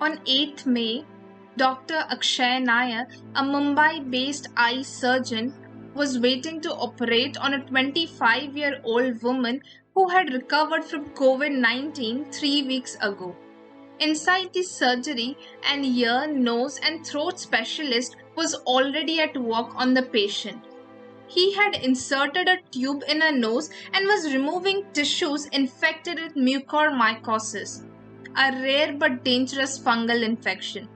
On 8th May, Dr. Akshay Nair, a Mumbai-based eye surgeon, was waiting to operate on a 25-year-old woman who had recovered from COVID-19 3 weeks ago. Inside the surgery, an ear, nose, and throat specialist was already at work on the patient. He had inserted a tube in her nose and was removing tissues infected with mucormycosis, a rare but dangerous fungal infection.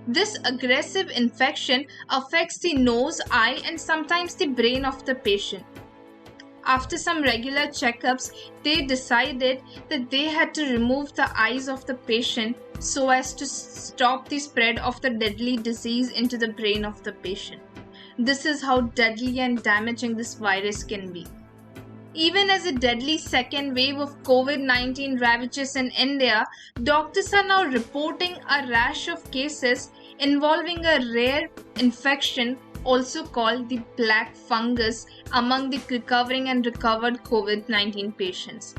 This aggressive infection affects the nose, eye, and sometimes the brain of the patient. After some regular checkups, they decided that they had to remove the eyes of the patient so as to stop the spread of the deadly disease into the brain of the patient. This is how deadly and damaging this virus can be. Even as a deadly second wave of COVID-19 ravages in India, doctors are now reporting a rash of cases involving a rare infection also called the black fungus among the recovering and recovered COVID-19 patients.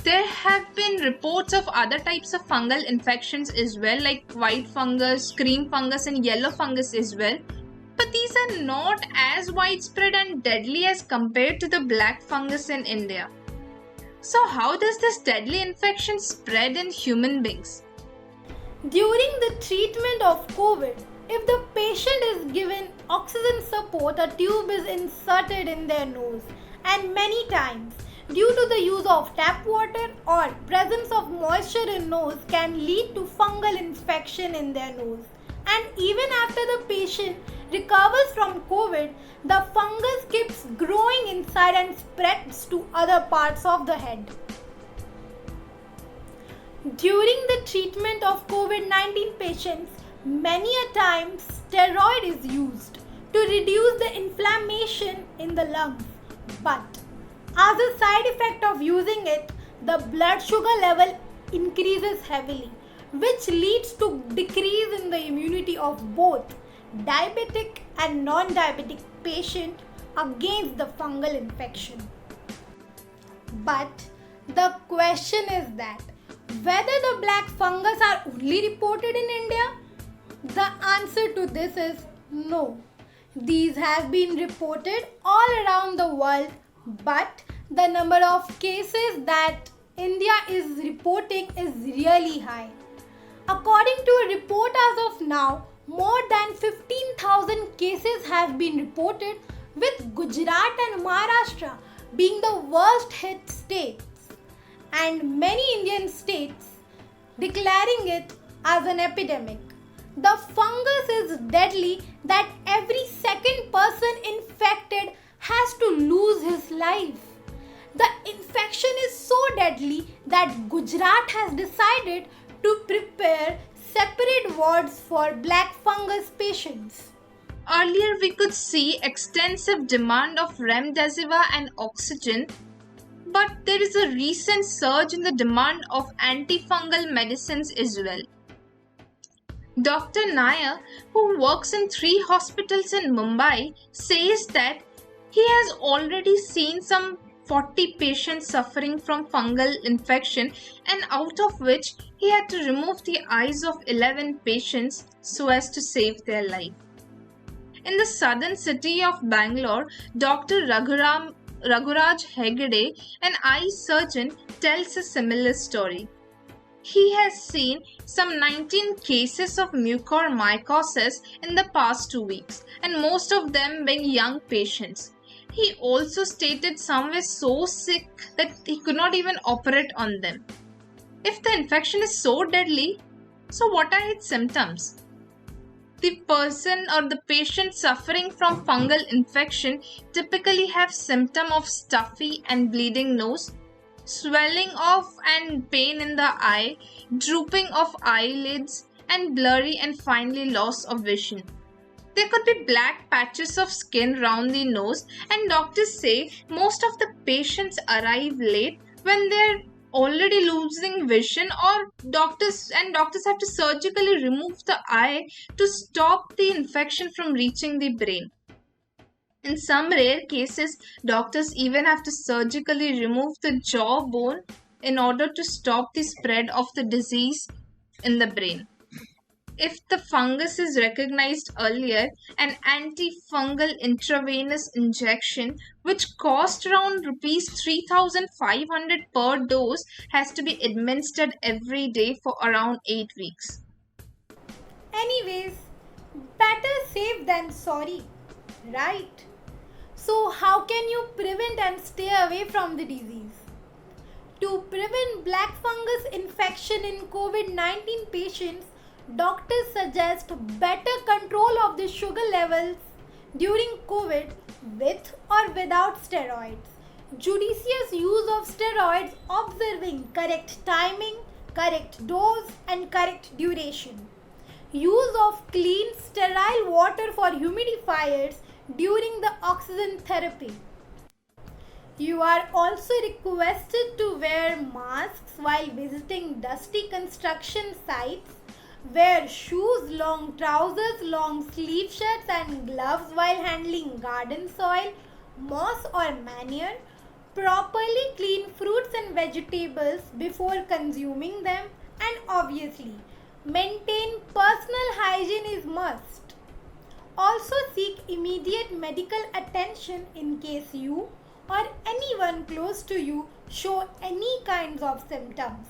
There have been reports of other types of fungal infections as well, like white fungus, cream fungus, and yellow fungus as well. But these are not as widespread and deadly as compared to the black fungus in India. So how does this deadly infection spread in human beings? During the treatment of COVID, if the patient is given oxygen support, a tube is inserted in their nose, and many times, due to the use of tap water or presence of moisture in nose, can lead to fungal infection in their nose. And even after the patient recovers from COVID, the fungus keeps growing inside and spreads to other parts of the head. During the treatment of COVID-19 patients, many a time steroid is used to reduce the inflammation in the lungs. But as a side effect of using it, the blood sugar level increases heavily, which leads to decrease in the immunity of both diabetic and non-diabetic patient against the fungal infection. But the question is that whether the black fungus are only reported in India? The answer to this is no. These have been reported all around the world, but the number of cases that India is reporting is really high. According to a report as of now, more than 15,000 cases have been reported, with Gujarat and Maharashtra being the worst hit states, and many Indian states declaring it as an epidemic. The fungus is deadly that every second person infected has to lose his life. The infection is so deadly that Gujarat has decided to prepare separate wards for black fungus patients. Earlier, we could see extensive demand of remdesivir and oxygen, but there is a recent surge in the demand of antifungal medicines as well. Dr. Nair, who works in 3 hospitals in Mumbai, says that he has already seen some 40 patients suffering from fungal infection, and out of which he had to remove the eyes of 11 patients so as to save their life. In the southern city of Bangalore, Dr. Raghuraj Hegde, an eye surgeon, tells a similar story. He has seen some 19 cases of mucormycosis in the past 2 weeks, and most of them being young patients. He also stated some were so sick that he could not even operate on them. If the infection is so deadly, so what are its symptoms? The person or the patient suffering from fungal infection typically have symptoms of stuffy and bleeding nose, swelling of and pain in the eye, drooping of eyelids, and blurry and finally loss of vision. There could be black patches of skin round the nose, and doctors say most of the patients arrive late when they're already losing vision, or doctors have to surgically remove the eye to stop the infection from reaching the brain. In some rare cases, doctors even have to surgically remove the jaw bone in order to stop the spread of the disease in the brain. If the fungus is recognized earlier, an antifungal intravenous injection, which costs around rupees 3,500 per dose, has to be administered every day for around 8 weeks. Anyways, better safe than sorry, right? So, how can you prevent and stay away from the disease? To prevent black fungus infection in COVID 19 patients, doctors suggest better control of the sugar levels during COVID with or without steroids. Judicious use of steroids, observing correct timing, correct dose, and correct duration. Use of clean, sterile water for humidifiers during the oxygen therapy. You are also requested to wear masks while visiting dusty construction sites. Wear shoes, long trousers, long sleeve shirts, and gloves while handling garden soil, moss, or manure. Properly clean fruits and vegetables before consuming them, and obviously, maintain personal hygiene is must. Also seek immediate medical attention in case you or anyone close to you show any kinds of symptoms.